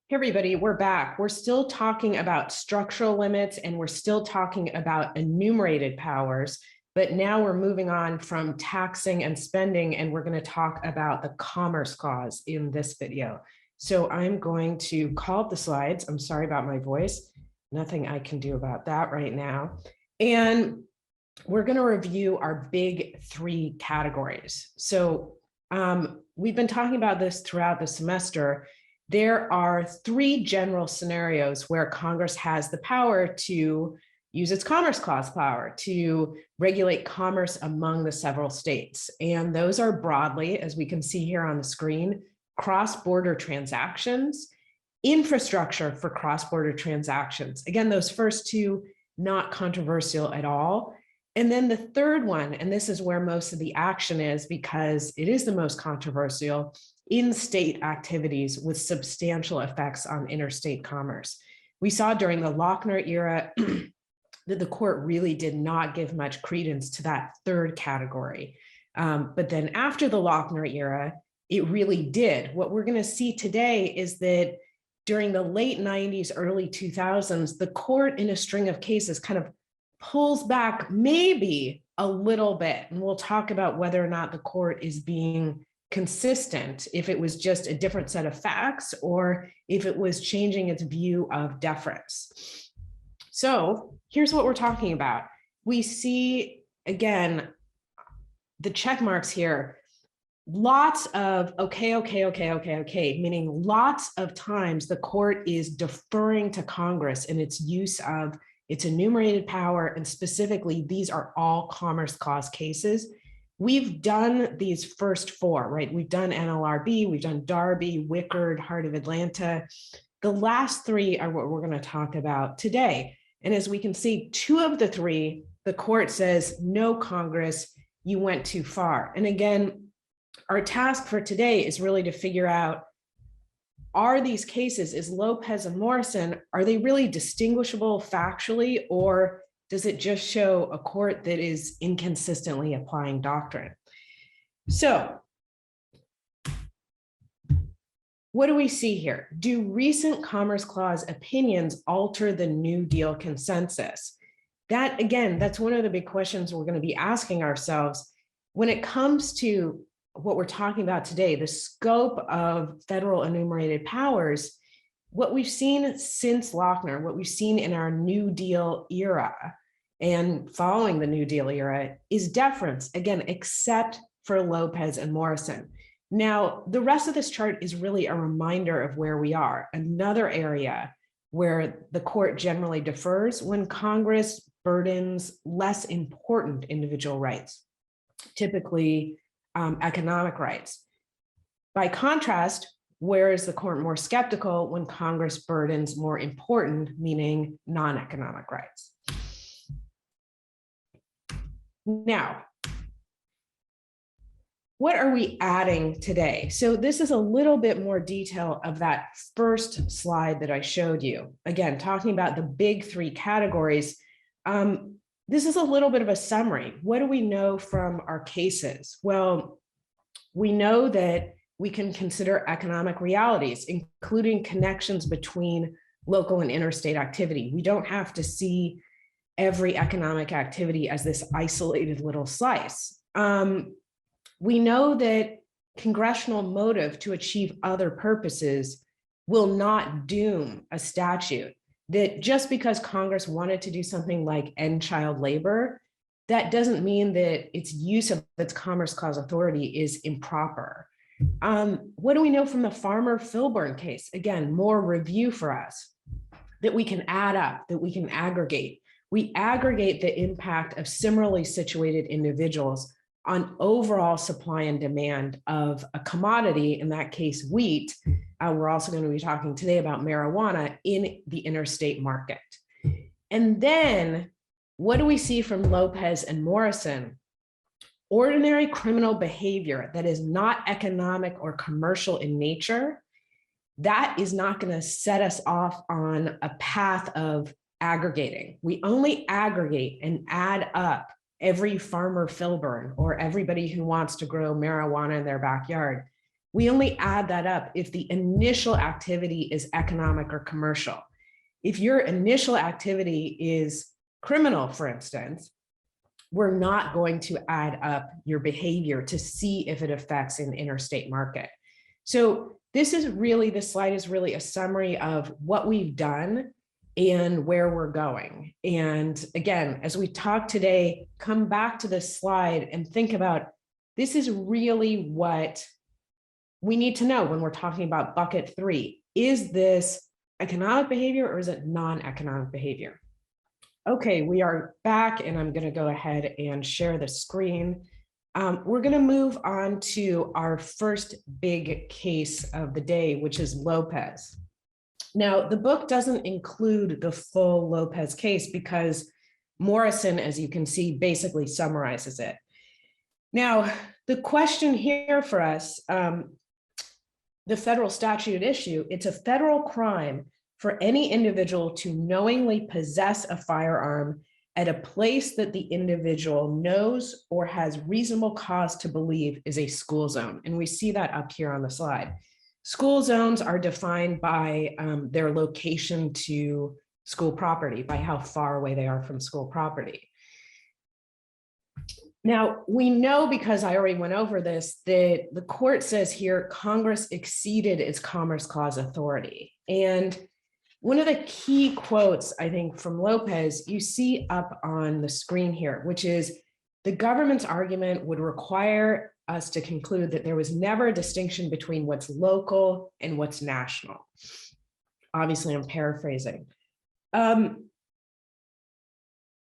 Hey everybody, we're back. We're still talking about structural limits and we're still talking about enumerated powers, but now we're moving on from taxing and spending and we're going to talk about the Commerce Clause in this video. So I'm going to call up the slides. I'm sorry about my voice. Nothing I can do about that right now. And we're going to review our big three categories. So we've been talking about this throughout the semester. There are three general scenarios where Congress has the power to use its Commerce Clause power to regulate commerce among the several states. And those are broadly, as we can see here on the screen, cross-border transactions, infrastructure for cross-border transactions. Again, those first two, not controversial at all. And then the third one, and this is where most of the action is because it is the most controversial, in-state activities with substantial effects on interstate commerce. We saw during the Lochner era that the court really did not give much credence to that third category. But then after the Lochner era, it really did. What we're going to see today is that during the late 90s, early 2000s, the court in a string of cases kind of pulls back maybe a little bit. And we'll talk about whether or not the court is being consistent, if it was just a different set of facts or if it was changing its view of deference. So here's what we're talking about. We see, again, the check marks here, lots of okay, meaning lots of times the court is deferring to Congress in its use of its enumerated power, and specifically, these are all Commerce Clause cases. We've done these first four, right? We've done NLRB, we've done Darby, Wickard, Heart of Atlanta. The last three are what we're going to talk about today. And as we can see, two of the three, the court says, no, Congress, you went too far. And again, our task for today is really to figure out, are these cases, is Lopez and Morrison, are they really distinguishable factually, or does it just show a court that is inconsistently applying doctrine? So what do we see here? Do recent Commerce Clause opinions alter the New Deal consensus? That, again, that's one of the big questions we're going to be asking ourselves when it comes to what we're talking about today, the scope of federal enumerated powers. What we've seen since Lochner, what we've seen in our New Deal era and following the New Deal era is deference, again, except for Lopez and Morrison. Now, the rest of this chart is really a reminder of where we are. Another area where the court generally defers when Congress burdens less important individual rights, typically economic rights. By contrast, where is the court more skeptical when Congress burdens more important, meaning non-economic rights? Now, what are we adding today? So this is a little bit more detail of that first slide that I showed you. Again, talking about the big three categories. This is a little bit of a summary. What do we know from our cases? Well, we know that we can consider economic realities, including connections between local and interstate activity. We don't have to see every economic activity as this isolated little slice. We know that congressional motive to achieve other purposes will not doom a statute. That just because Congress wanted to do something like end child labor, that doesn't mean that its use of its Commerce Clause authority is improper. What do we know from the Farmer-Filburn case? Again, more review for us, that we can add up, that we can aggregate. We aggregate the impact of similarly situated individuals on overall supply and demand of a commodity, in that case, wheat. We're also going to be talking today about marijuana in the interstate market. And then what do we see from Lopez and Morrison? Ordinary criminal behavior that is not economic or commercial in nature, that is not going to set us off on a path of aggregating. We only aggregate and add up every Farmer-Filburn or everybody who wants to grow marijuana in their backyard. We only add that up if the initial activity is economic or commercial. If your initial activity is criminal, for instance, we're not going to add up your behavior to see if it affects an interstate market. So this slide is really a summary of what we've done and where we're going. And again, as we talk today, come back to this slide and think about, this is really what we need to know when we're talking about bucket 3. Is this economic behavior or is it non-economic behavior? Okay, we are back and I'm going to go ahead and share the screen. We're going to move on to our first big case of the day, which is Lopez. Now, the book doesn't include the full Lopez case because Morrison, as you can see, basically summarizes it. Now, the question here for us, the federal statute issue, it's a federal crime for any individual to knowingly possess a firearm at a place that the individual knows or has reasonable cause to believe is a school zone. And we see that up here on the slide. School zones are defined by their location to school property, by how far away they are from school property. Now, we know, because I already went over this, that the court says here Congress exceeded its Commerce Clause authority. And one of the key quotes, I think, from Lopez, you see up on the screen here, which is the government's argument would require us to conclude that there was never a distinction between what's local and what's national. Obviously, I'm paraphrasing.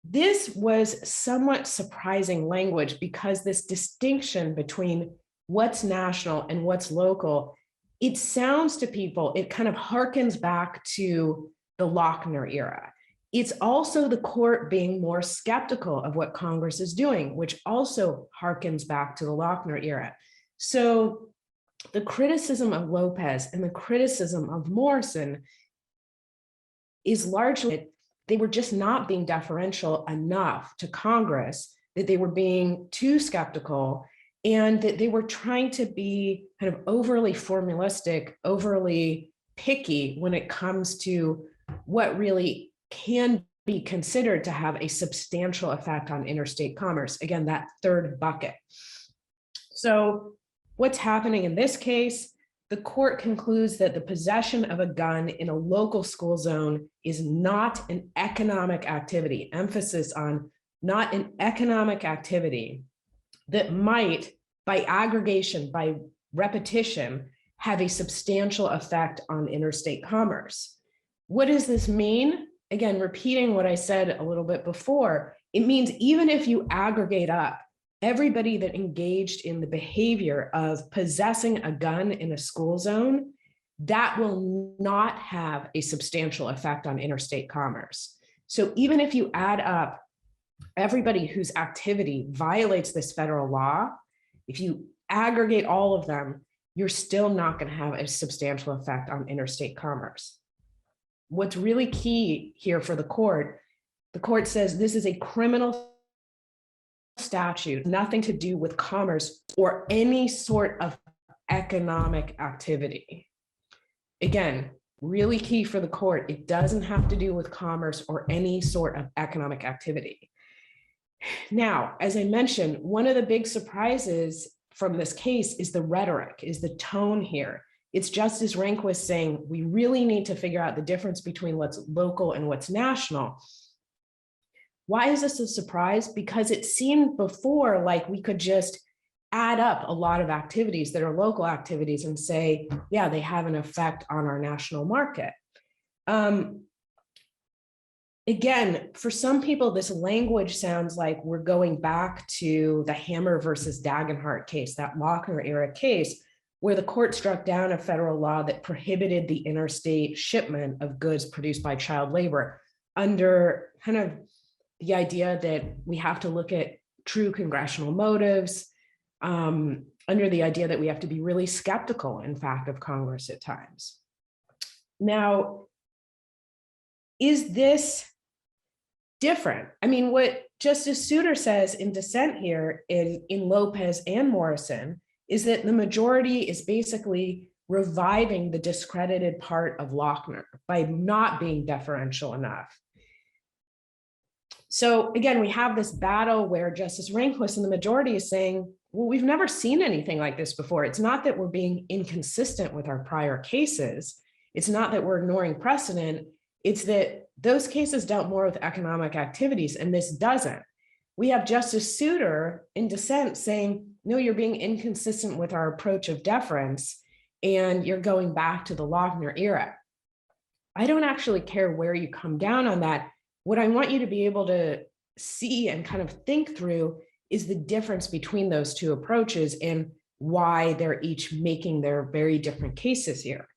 This was somewhat surprising language because this distinction between what's national and what's local, it sounds to people, it kind of harkens back to the Lochner era. It's also the court being more skeptical of what Congress is doing, which also harkens back to the Lochner era. So the criticism of Lopez and the criticism of Morrison is largely they were just not being deferential enough to Congress, that they were being too skeptical, and that they were trying to be kind of overly formalistic, overly picky when it comes to what really can be considered to have a substantial effect on interstate commerce. Again, that third bucket. So what's happening in this case? The court concludes that the possession of a gun in a local school zone is not an economic activity, emphasis on not an economic activity that might, by aggregation, by repetition, have a substantial effect on interstate commerce. What does this mean? Again, repeating what I said a little bit before, it means even if you aggregate up everybody that engaged in the behavior of possessing a gun in a school zone, that will not have a substantial effect on interstate commerce. So even if you add up everybody whose activity violates this federal law, if you aggregate all of them, you're still not going to have a substantial effect on interstate commerce. What's really key here for the court says this is a criminal statute, nothing to do with commerce or any sort of economic activity. Again, really key for the court, it doesn't have to do with commerce or any sort of economic activity. Now, as I mentioned, one of the big surprises from this case is the rhetoric, is the tone here. It's Justice Rehnquist saying, we really need to figure out the difference between what's local and what's national. Why is this a surprise? Because it seemed before like we could just add up a lot of activities that are local activities and say, yeah, they have an effect on our national market. Again, for some people, this language sounds like we're going back to the Hammer versus Dagenhart case, that Lochner era case, where the court struck down a federal law that prohibited the interstate shipment of goods produced by child labor under kind of the idea that we have to look at true congressional motives, under the idea that we have to be really skeptical, in fact, of Congress at times. Now, is this different? I mean, what Justice Souter says in dissent here in Lopez and Morrison is that the majority is basically reviving the discredited part of Lochner by not being deferential enough. So again, we have this battle where Justice Rehnquist and the majority is saying, well, we've never seen anything like this before. It's not that we're being inconsistent with our prior cases. It's not that we're ignoring precedent. It's that those cases dealt more with economic activities and this doesn't. We have Justice Souter in dissent saying, no, you're being inconsistent with our approach of deference and you're going back to the Lochner era. I don't actually care where you come down on that. What I want you to be able to see and kind of think through is the difference between those two approaches and why they're each making their very different cases here.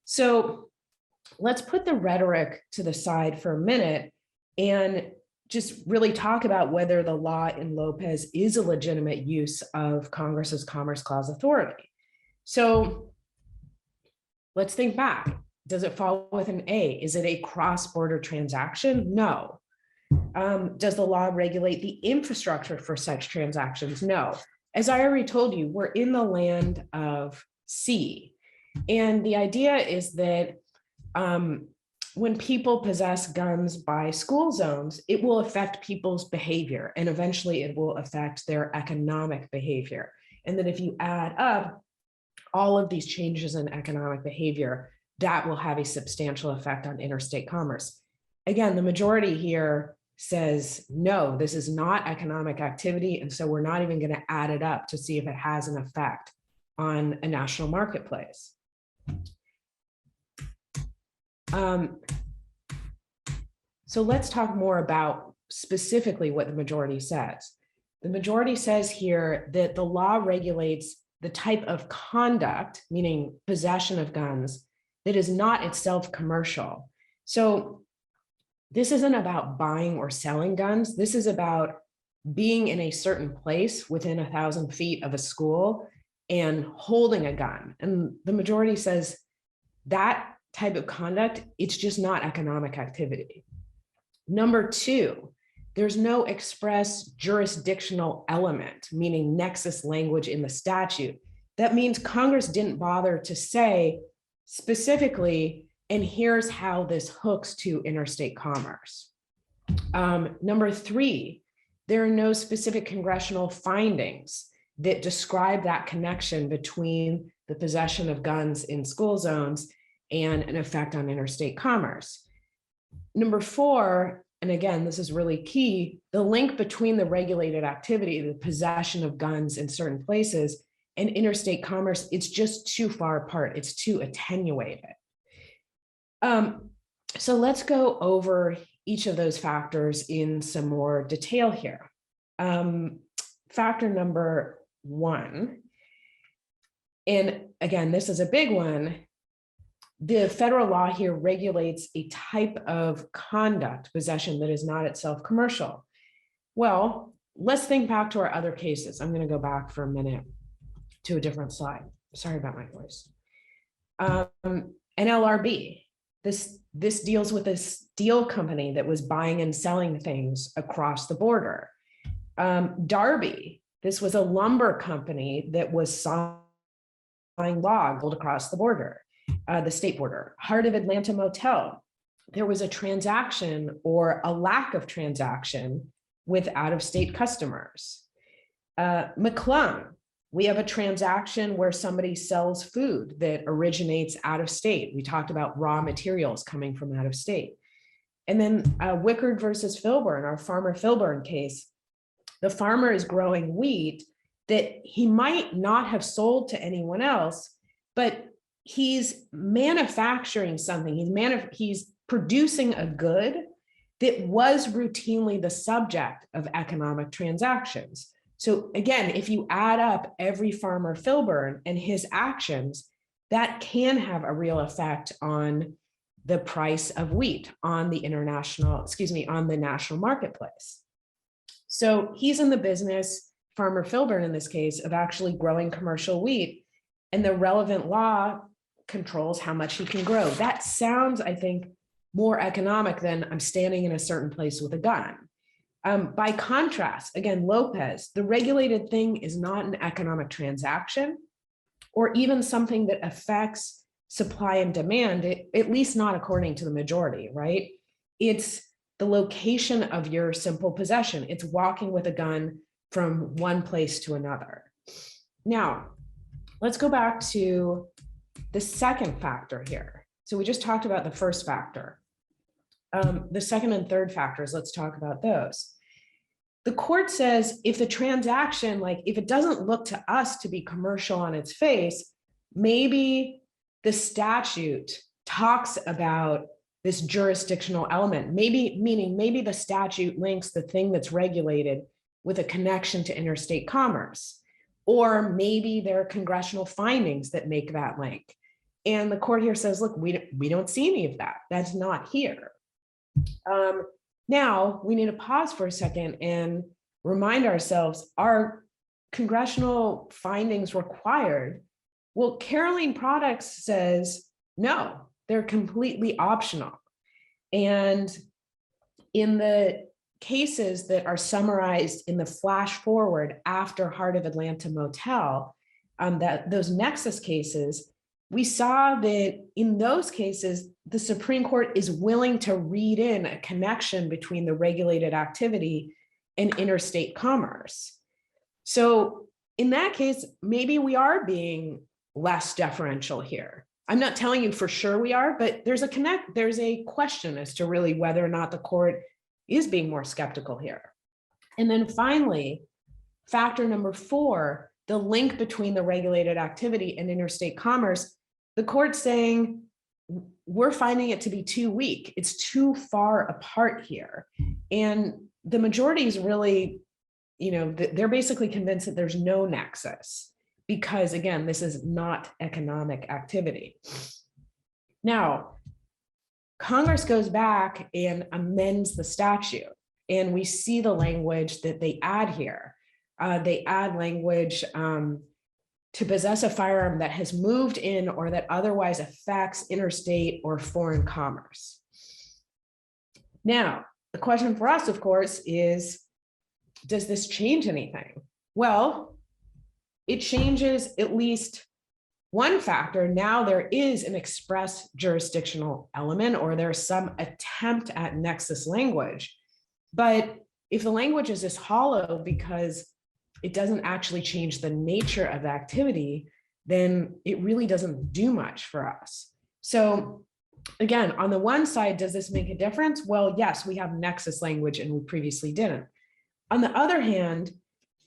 So let's put the rhetoric to the side for a minute and just really talk about whether the law in Lopez is a legitimate use of Congress's Commerce Clause authority. So let's think back. Does it fall with an A? Is it a cross-border transaction? No. Does the law regulate the infrastructure for such transactions? No. As I already told you, we're in the land of C. And the idea is that when people possess guns by school zones, it will affect people's behavior and eventually it will affect their economic behavior. And that if you add up all of these changes in economic behavior, that will have a substantial effect on interstate commerce. Again, the majority here says, no, this is not economic activity. And so we're not even going to add it up to see if it has an effect on a national marketplace. So let's talk more about specifically what the majority says. The majority says here that the law regulates the type of conduct, meaning possession of guns, that is not itself commercial. So this isn't about buying or selling guns. This is about being in a certain place within 1,000 feet of a school and holding a gun. And the majority says that type of conduct, it's just not economic activity. Number two, there's no express jurisdictional element, meaning nexus language in the statute. That means Congress didn't bother to say specifically, and here's how this hooks to interstate commerce. Number three, there are no specific congressional findings that describe that connection between the possession of guns in school zones and an effect on interstate commerce. Number four, and again, this is really key, the link between the regulated activity, the possession of guns in certain places, and interstate commerce, it's just too far apart. It's too attenuated. So let's go over each of those factors in some more detail here. Factor number one, and again, this is a big one. The federal law here regulates a type of conduct, possession, that is not itself commercial. Well, let's think back to our other cases. I'm going to go back for a minute to a different slide. Sorry about my voice. NLRB. This deals with a steel company that was buying and selling things across the border. Darby. This was a lumber company that was sawing logs across the border. The state border. Heart of Atlanta Motel, there was a transaction or a lack of transaction with out-of-state customers. McClung, we have a transaction where somebody sells food that originates out of state. We talked about raw materials coming from out of state. And then Wickard versus Filburn, our farmer Filburn case, the farmer is growing wheat that he might not have sold to anyone else, but he's manufacturing something. He's producing a good that was routinely the subject of economic transactions. So again, if you add up every farmer Filburn and his actions, that can have a real effect on the price of wheat on the on the national marketplace. So he's in the business, farmer Filburn in this case, of actually growing commercial wheat, and the relevant law controls how much he can grow. That sounds, I think, more economic than I'm standing in a certain place with a gun. By contrast, again, Lopez, the regulated thing is not an economic transaction or even something that affects supply and demand, at least not according to the majority, right? It's the location of your simple possession. It's walking with a gun from one place to another. Now, let's go back to the second factor here. So we just talked about the first factor. The second and third factors, let's talk about those. The court says if the transaction, like if it doesn't look to us to be commercial on its face, maybe the statute talks about this jurisdictional element, meaning maybe the statute links the thing that's regulated with a connection to interstate commerce, or maybe there are congressional findings that make that link. And the court here says, look, we don't see any of that. That's not here. Now we need to pause for a second and remind ourselves, are congressional findings required? Well, Caroline Products says, no, they're completely optional. And in the cases that are summarized in the flash forward after Heart of Atlanta Motel, those nexus cases, we saw that in those cases, the Supreme Court is willing to read in a connection between the regulated activity and interstate commerce. So in that case, maybe we are being less deferential here. I'm not telling you for sure we are, but there's a question as to really whether or not the court is being more skeptical here. And then finally, factor number 4, the link between the regulated activity and interstate commerce, the court's saying, we're finding it to be too weak. It's too far apart here. And the majority is really, they're basically convinced that there's no nexus because, again, this is not economic activity. Now, Congress goes back and amends the statute, and we see the language that they add here. They add language to possess a firearm that has moved in or that otherwise affects interstate or foreign commerce. Now, the question for us, of course, is, does this change anything? Well, it changes at least one factor. Now there is an express jurisdictional element, or there's some attempt at nexus language. But if the language is just hollow because it doesn't actually change the nature of the activity, then it really doesn't do much for us. So again, on the one side, does this make a difference? Well, yes, we have nexus language and we previously didn't. On the other hand,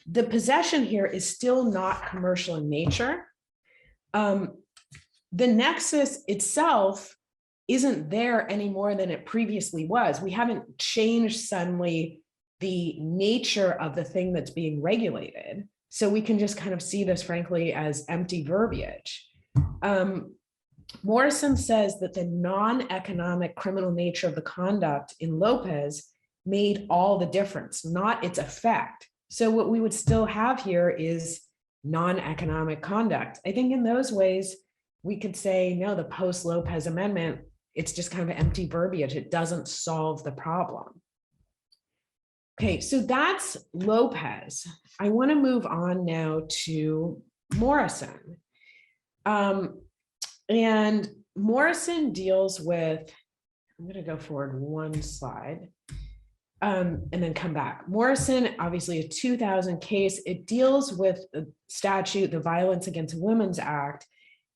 the possession here is still not commercial in nature. The nexus itself isn't there any more than it previously was. We haven't changed suddenly the nature of the thing that's being regulated. So we can just kind of see this, frankly, as empty verbiage. Morrison says that the non-economic criminal nature of the conduct in Lopez made all the difference, not its effect. So what we would still have here is non-economic conduct. I think in those ways, we could say, no, the post-Lopez amendment, it's just kind of empty verbiage. It doesn't solve the problem. Okay, so that's Lopez. I want to move on now to Morrison. And Morrison deals with, I'm going to go forward one slide and then come back. Morrison, obviously a 2000 case, it deals with the statute, the Violence Against Women's Act,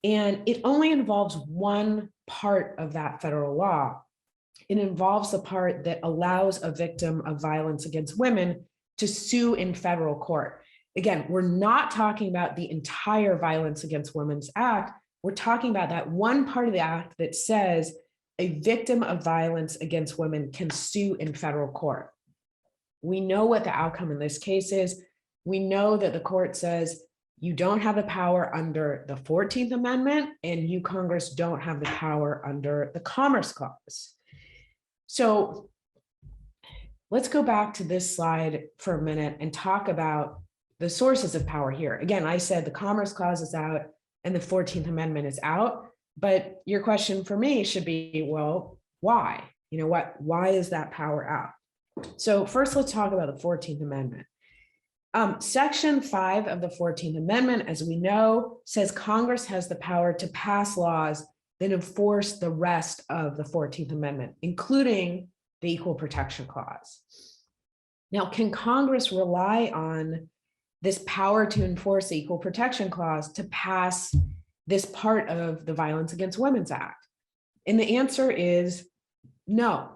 and it only involves one part of that federal law. It involves the part that allows a victim of violence against women to sue in federal court. Again, we're not talking about the entire Violence Against Women's Act. We're talking about that one part of the act that says a victim of violence against women can sue in federal court. We know what the outcome in this case is. We know that the court says you don't have the power under the 14th Amendment, and you, Congress, don't have the power under the Commerce Clause. So let's go back to this slide for a minute and talk about the sources of power here. Again, I said the Commerce Clause is out and the 14th Amendment is out, but your question for me should be, well, why? Why is that power out? So first, let's talk about the 14th Amendment. Section 5 of the 14th Amendment, as we know, says Congress has the power to pass laws that enforce the rest of the 14th Amendment, including the Equal Protection Clause. Now, can Congress rely on this power to enforce the Equal Protection Clause to pass this part of the Violence Against Women's Act? And the answer is no.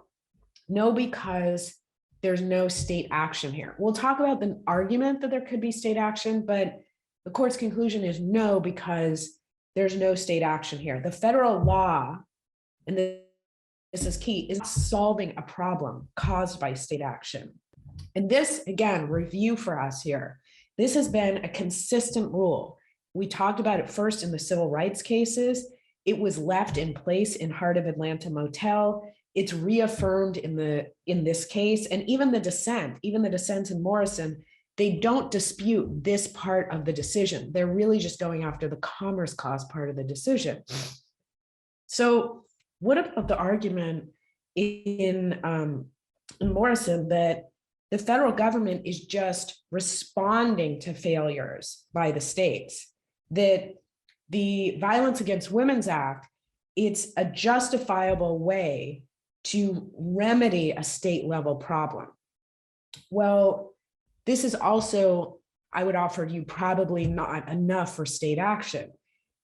No, because there's no state action here. We'll talk about the argument that there could be state action, but the court's conclusion is no, because there's no state action here. The federal law, and this is key, is solving a problem caused by state action. And this, again, review for us here. This has been a consistent rule. We talked about it first in the civil rights cases. It was left in place in Heart of Atlanta Motel. It's reaffirmed in this case, and even the dissent in Morrison, they don't dispute this part of the decision. They're really just going after the Commerce Clause part of the decision. So what about the argument in Morrison that the federal government is just responding to failures by the states, that the Violence Against Women's Act, it's a justifiable way to remedy a state level problem? Well, this is also, I would offer you, probably not enough for state action.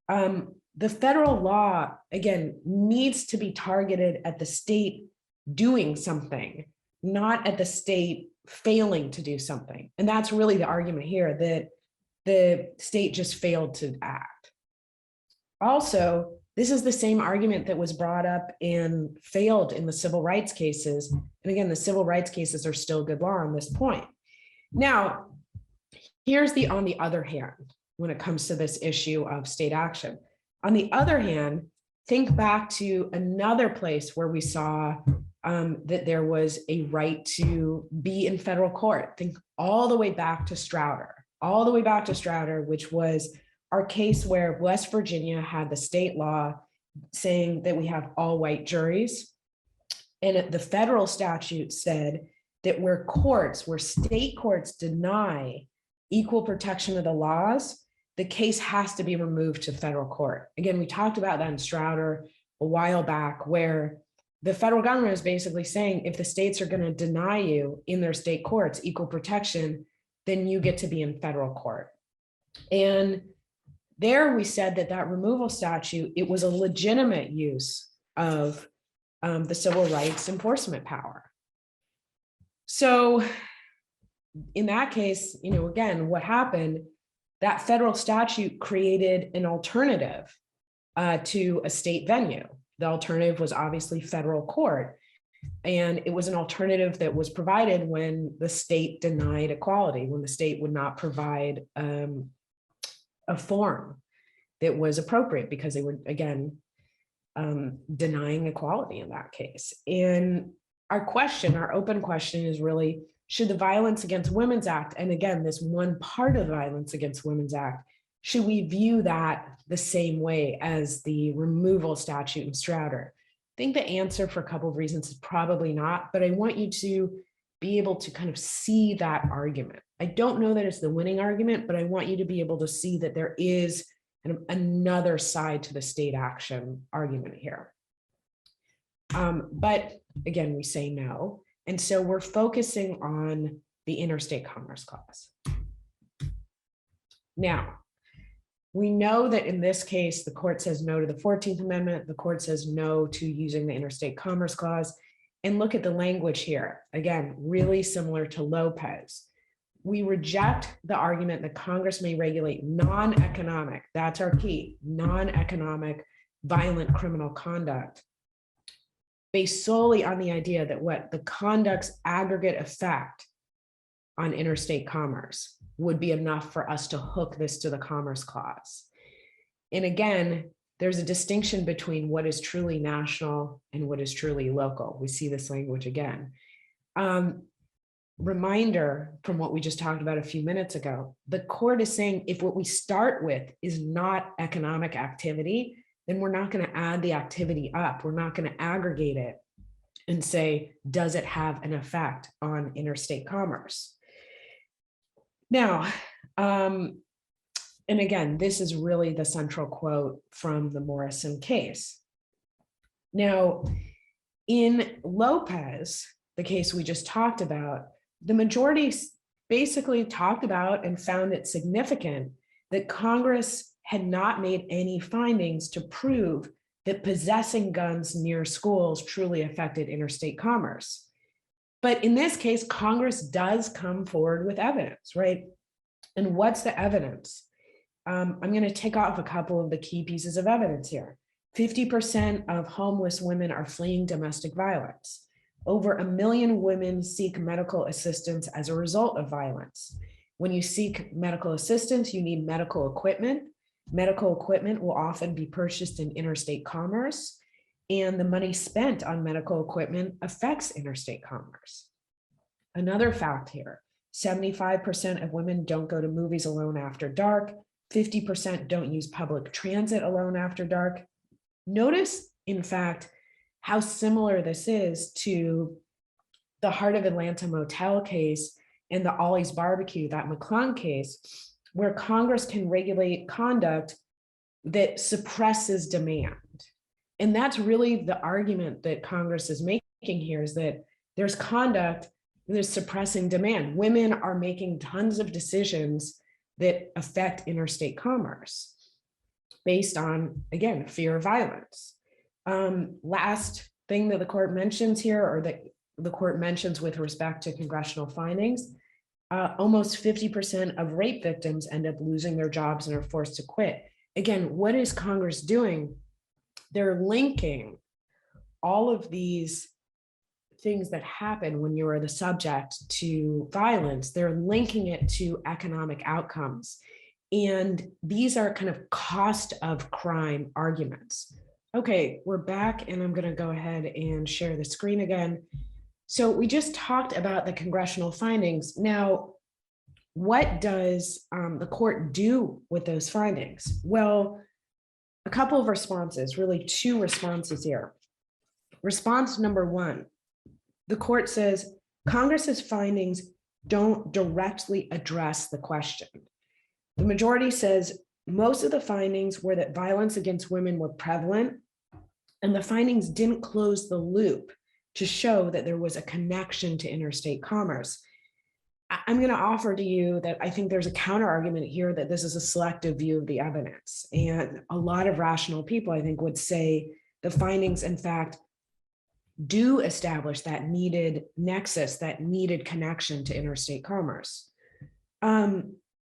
The federal law, again, needs to be targeted at the state doing something, not at the state failing to do something. And that's really the argument here, that the state just failed to act. Also, this is the same argument that was brought up and failed in the civil rights cases. And again, the civil rights cases are still good law on this point. Now, here's the on the other hand, when it comes to this issue of state action. On the other hand, think back to another place where we saw that there was a right to be in federal court. Think all the way back to Strouder, which was our case where West Virginia had the state law saying that we have all white juries. And the federal statute said that where state courts deny equal protection of the laws, the case has to be removed to federal court. Again, we talked about that in Strouder a while back, where the federal government is basically saying, if the states are going to deny you in their state courts equal protection, then you get to be in federal court. And there we said that removal statute, it was a legitimate use of the civil rights enforcement power. So in that case, again, what happened, that federal statute created an alternative to a state venue. The alternative was obviously federal court. And it was an alternative that was provided when the state denied equality, when the state would not provide a form that was appropriate, because they were, again, denying equality in that case. And our open question is really, should the Violence Against Women's Act, and again, this one part of the Violence Against Women's Act, should we view that the same way as the removal statute in Strouder? I think the answer, for a couple of reasons, is probably not, but I want you to be able to kind of see that argument. I don't know that it's the winning argument, but I want you to be able to see that there is another side to the state action argument here. But again, we say no. And so we're focusing on the Interstate Commerce Clause. Now, we know that in this case, the court says no to the 14th Amendment. The court says no to using the Interstate Commerce Clause. And look at the language here. Again, really similar to Lopez. We reject the argument that Congress may regulate non-economic, that's our key, non-economic violent criminal conduct, based solely on the idea that the conduct's aggregate effect on interstate commerce would be enough for us to hook this to the Commerce Clause. And again, there's a distinction between what is truly national and what is truly local. We see this language again. Reminder from what we just talked about a few minutes ago, the court is saying if what we start with is not economic activity, then we're not going to add the activity up. We're not going to aggregate it. and say, does it have an effect on interstate commerce? Now, and again, this is really the central quote from the Morrison case. Now, in Lopez, the case we just talked about, the majority basically talked about and found it significant that Congress had not made any findings to prove that possessing guns near schools truly affected interstate commerce. But in this case, Congress does come forward with evidence, right? And what's the evidence? I'm going to take off a couple of the key pieces of evidence here. 50% of homeless women are fleeing domestic violence. Over 1 million women seek medical assistance as a result of violence. When you seek medical assistance, you need medical equipment. Medical equipment will often be purchased in interstate commerce, and the money spent on medical equipment affects interstate commerce. Another fact here, 75% of women don't go to movies alone after dark. 50% don't use public transit alone after dark. Notice, in fact, how similar this is to the Heart of Atlanta motel case and the Ollie's barbecue, that McClung case, where Congress can regulate conduct that suppresses demand. And that's really the argument that Congress is making here, is that there's conduct that is suppressing demand. Women are making tons of decisions that affect interstate commerce based on, again, fear of violence. Last thing that the court mentions here, or that the court mentions with respect to congressional findings, almost 50% of rape victims end up losing their jobs and are forced to quit. Again, what is Congress doing? They're linking all of these things that happen when you are the subject to violence. They're linking it to economic outcomes. And these are kind of cost of crime arguments. Okay, we're back, and I'm going to go ahead and share the screen again. So we just talked about the congressional findings. Now, what does the court do with those findings? Well, a couple of responses, really 2 responses here. Response number 1, the court says Congress's findings don't directly address the question. The majority says most of the findings were that violence against women were prevalent, and the findings didn't close the loop to show that there was a connection to interstate commerce. I'm going to offer to you that I think there's a counter argument here that this is a selective view of the evidence. And a lot of rational people, I think, would say the findings, in fact, do establish that needed nexus, that needed connection to interstate commerce.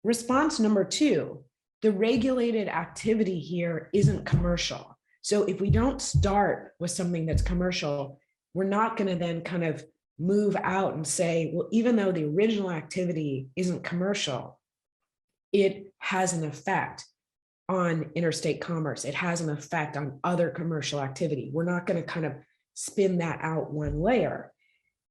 Response number 2, the regulated activity here isn't commercial. So if we don't start with something that's commercial, we're not going to then kind of move out and say, well, even though the original activity isn't commercial, it has an effect on interstate commerce. It has an effect on other commercial activity. We're not going to kind of spin that out one layer.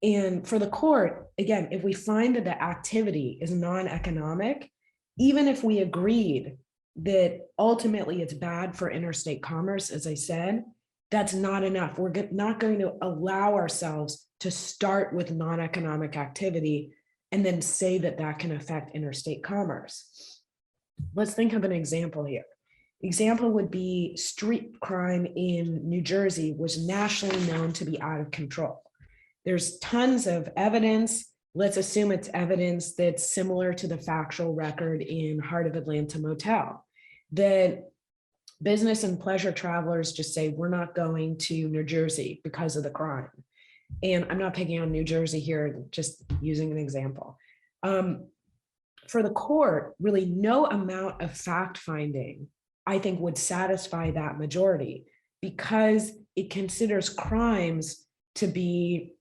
And for the court, again, if we find that the activity is non-economic, even if we agreed that ultimately it's bad for interstate commerce, as I said, that's not enough. We're not going to allow ourselves to start with non-economic activity and then say that that can affect interstate commerce. Let's think of an example here. Example would be street crime in New Jersey was nationally known to be out of control. There's tons of evidence. Let's assume it's evidence that's similar to the factual record in Heart of Atlanta motel, that business and pleasure travelers just say, we're not going to New Jersey because of the crime. And I'm not picking on New Jersey here, just using an example. For the court, really no amount of fact finding, I think, would satisfy that majority, because it considers crimes to be,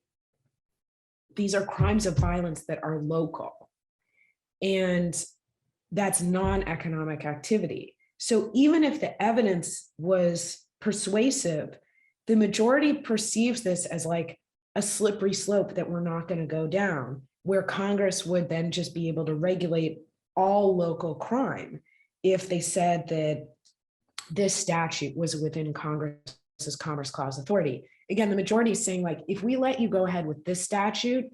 these are crimes of violence that are local, and that's non-economic activity. So even if the evidence was persuasive, the majority perceives this as like a slippery slope that we're not going to go down, where Congress would then just be able to regulate all local crime if they said that this statute was within Congress's Commerce Clause authority. again, the majority is saying, like, if we let you go ahead with this statute,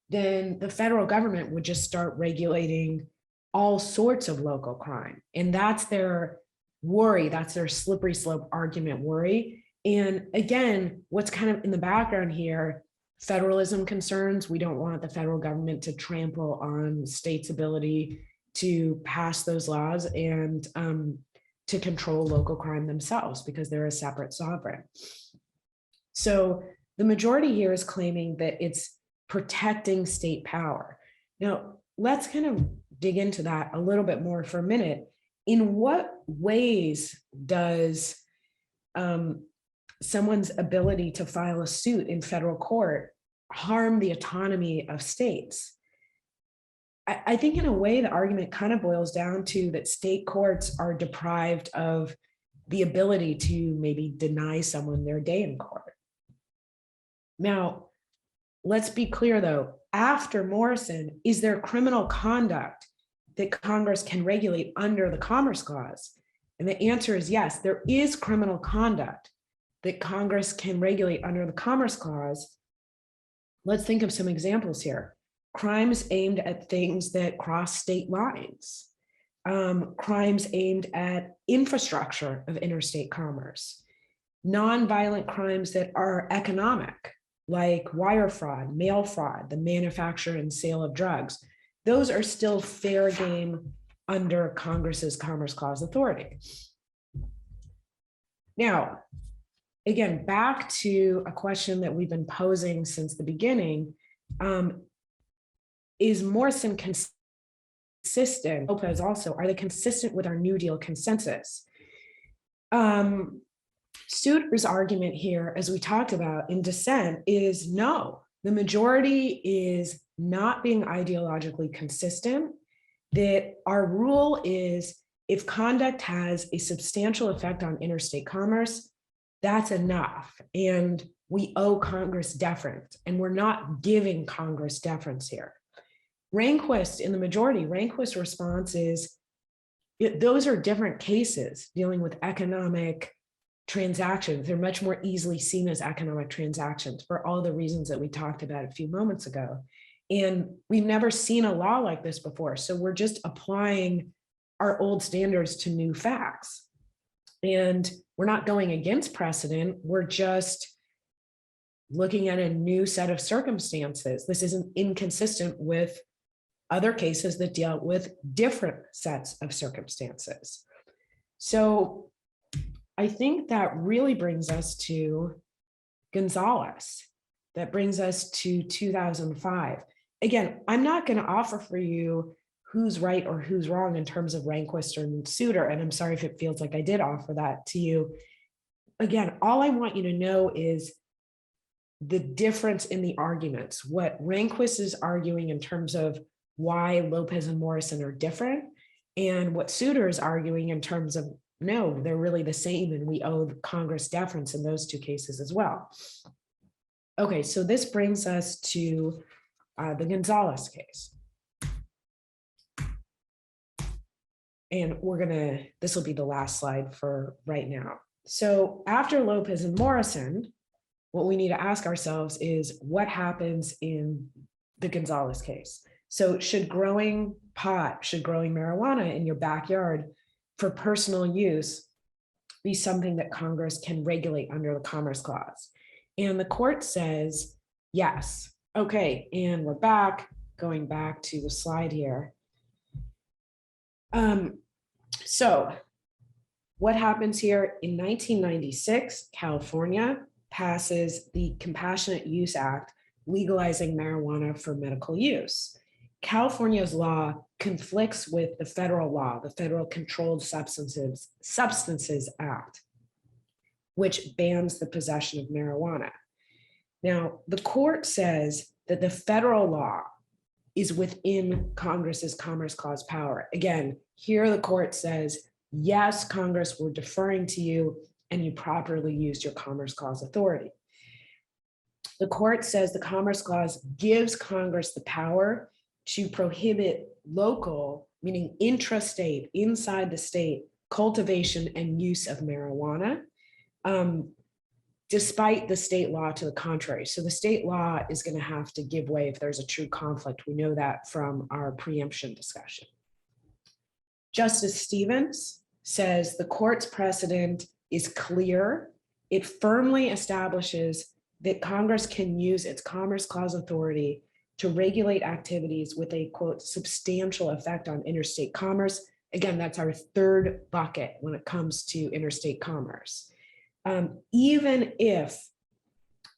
then the federal government would just start regulating all sorts of local crime. And that's their worry. That's their slippery slope argument worry. And again, what's kind of in the background here, federalism concerns. We don't want the federal government to trample on states' ability to pass those laws and to control local crime themselves because they're a separate sovereign. So the majority here is claiming that it's protecting state power. Now, let's kind of dig into that a little bit more for a minute. In what ways does someone's ability to file a suit in federal court harm the autonomy of states? I think in a way, the argument kind of boils down to that state courts are deprived of the ability to maybe deny someone their day in court. Now, let's be clear though, after Morrison, is there criminal conduct that Congress can regulate under the Commerce Clause? And the answer is yes, there is criminal conduct that Congress can regulate under the Commerce Clause. Let's think of some examples here. Crimes aimed at things that cross state lines, crimes aimed at infrastructure of interstate commerce, nonviolent crimes that are economic, like wire fraud, mail fraud, the manufacture and sale of drugs. Those are still fair game under Congress's Commerce Clause authority. Now, again, back to a question that we've been posing since the beginning. Is Morrison consistent? Lopez also, are they consistent with our New Deal consensus? Souter's argument here, as we talked about in dissent, is no, the majority is not being ideologically consistent, that our rule is if conduct has a substantial effect on interstate commerce, that's enough. And we owe Congress deference, and we're not giving Congress deference here. Rehnquist in the majority, Rehnquist's response is, those are different cases dealing with economic transactions. They're much more easily seen as economic transactions for all the reasons that we talked about a few moments ago. And we've never seen a law like this before. So we're just applying our old standards to new facts. And we're not going against precedent. We're just looking at a new set of circumstances. This isn't inconsistent with other cases that deal with different sets of circumstances. So I think that really brings us to Gonzalez. That brings us to 2005. Again, I'm not going to offer for you who's right or who's wrong in terms of Rehnquist or Souter, and I'm sorry if it feels like I did offer that to you. Again, all I want you to know is the difference in the arguments, what Rehnquist is arguing in terms of why Lopez and Morrison are different, and what Souter is arguing in terms of, no, they're really the same, and we owe Congress deference in those two cases as well. Okay, so this brings us to the Gonzalez case. And this will be the last slide for right now. So after Lopez and Morrison, what we need to ask ourselves is what happens in the Gonzalez case? So should growing pot, should growing marijuana in your backyard for personal use be something that Congress can regulate under the Commerce Clause? And the court says, yes. Okay, and we're back, going back to the slide here. So what happens here? In 1996, California passes the Compassionate Use Act, legalizing marijuana for medical use. California's law conflicts with the federal law, the Federal Controlled Substances Act, which bans the possession of marijuana. Now, the court says that the federal law is within Congress's Commerce Clause power. Again, here the court says, yes, Congress, we're deferring to you, and you properly used your Commerce Clause authority. The court says the Commerce Clause gives Congress the power to prohibit local, meaning intrastate, inside the state, cultivation and use of marijuana. despite the state law to the contrary. So the state law is going to have to give way if there's a true conflict. We know that from our preemption discussion. Justice Stevens says the court's precedent is clear. It firmly establishes that Congress can use its Commerce Clause authority to regulate activities with a, quote, substantial effect on interstate commerce. Again, that's our third bucket when it comes to interstate commerce. Even if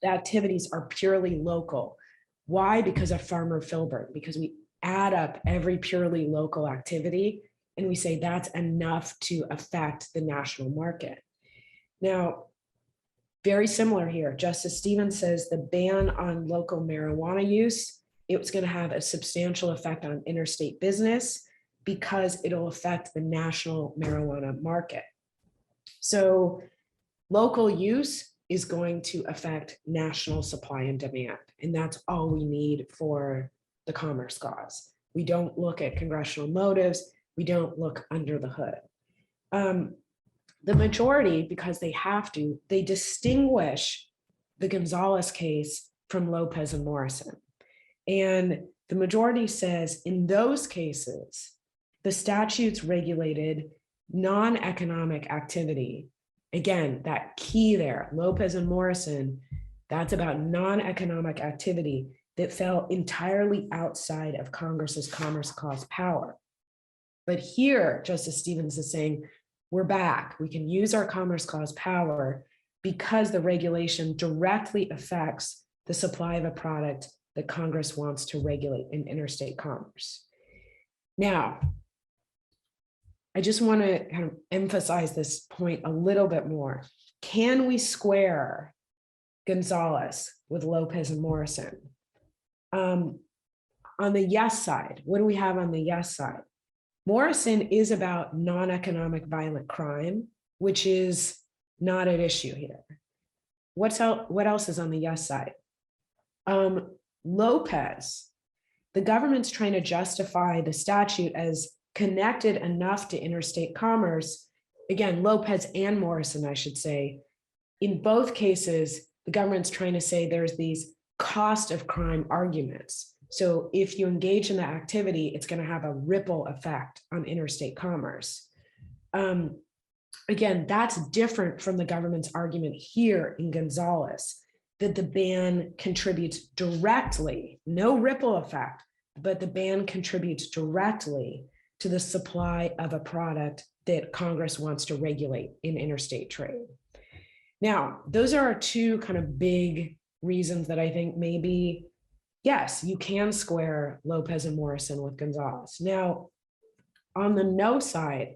the activities are purely local. Why? Because of Farmer Filbert, because we add up every purely local activity and we say that's enough to affect the national market. Now, very similar here, Justice Stevens says the ban on local marijuana use, it's going to have a substantial effect on interstate business because it'll affect the national marijuana market. So local use is going to affect national supply and demand, and that's all we need for the Commerce Clause. We don't look at congressional motives. We don't look under the hood. The majority, because they have to, they distinguish the Gonzalez case from Lopez and Morrison. And the majority says in those cases, the statutes regulated non-economic activity. Again, that key there, Lopez and Morrison, that's about non-economic activity that fell entirely outside of Congress's Commerce Clause power. But here, Justice Stevens is saying, we're back. We can use our Commerce Clause power because the regulation directly affects the supply of a product that Congress wants to regulate in interstate commerce. Now, I just want to kind of emphasize this point a little bit more. Can we square Gonzalez with Lopez and Morrison? On the yes side, what do we have on the yes side? Morrison is about non-economic violent crime, which is not at issue here. What else is on the yes side? Lopez, the government's trying to justify the statute as connected enough to interstate commerce. Again, Lopez and Morrison, I should say. In both cases, the government's trying to say there's these cost of crime arguments. So if you engage in the activity, it's going to have a ripple effect on interstate commerce. Again, that's different from the government's argument here in Gonzalez, that the ban contributes directly, no ripple effect, but the ban contributes directly to the supply of a product that Congress wants to regulate in interstate trade. Now, those are our two kind of big reasons that I think maybe, yes, you can square Lopez and Morrison with Gonzalez. Now, on the no side,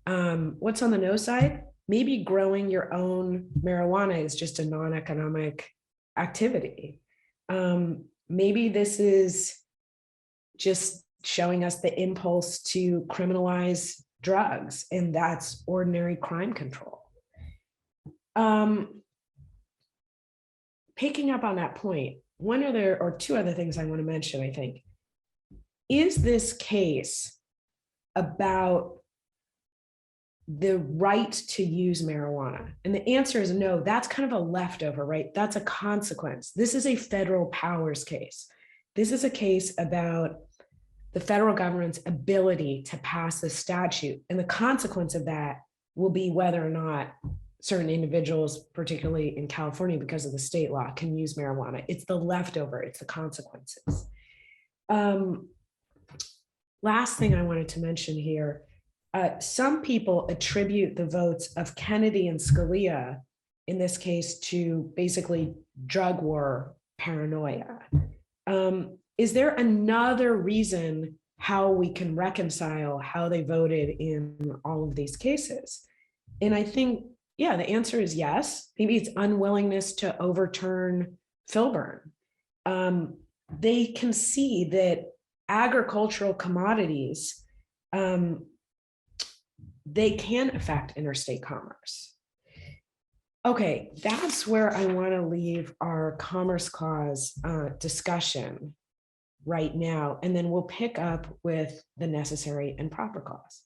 what's on the no side? Maybe growing your own marijuana is just a non-economic activity. Maybe this is just showing us the impulse to criminalize drugs, and that's ordinary crime control. Picking up on that point, one other or two other things I want to mention, I think. Is this case about the right to use marijuana? And the answer is no, that's kind of a leftover, right? That's a consequence. This is a federal powers case. This is a case about the federal government's ability to pass the statute. And the consequence of that will be whether or not certain individuals, particularly in California, because of the state law, can use marijuana. It's the leftover, it's the consequences. Last thing I wanted to mention here, some people attribute the votes of Kennedy and Scalia, in this case, to basically drug war paranoia. Is there another reason how we can reconcile how they voted in all of these cases? And I think, yeah, the answer is yes. Maybe it's unwillingness to overturn Filburn. They can see that agricultural commodities, they can affect interstate commerce. Okay, that's where I want to leave our Commerce Clause discussion right now, and then we'll pick up with the necessary and proper clause.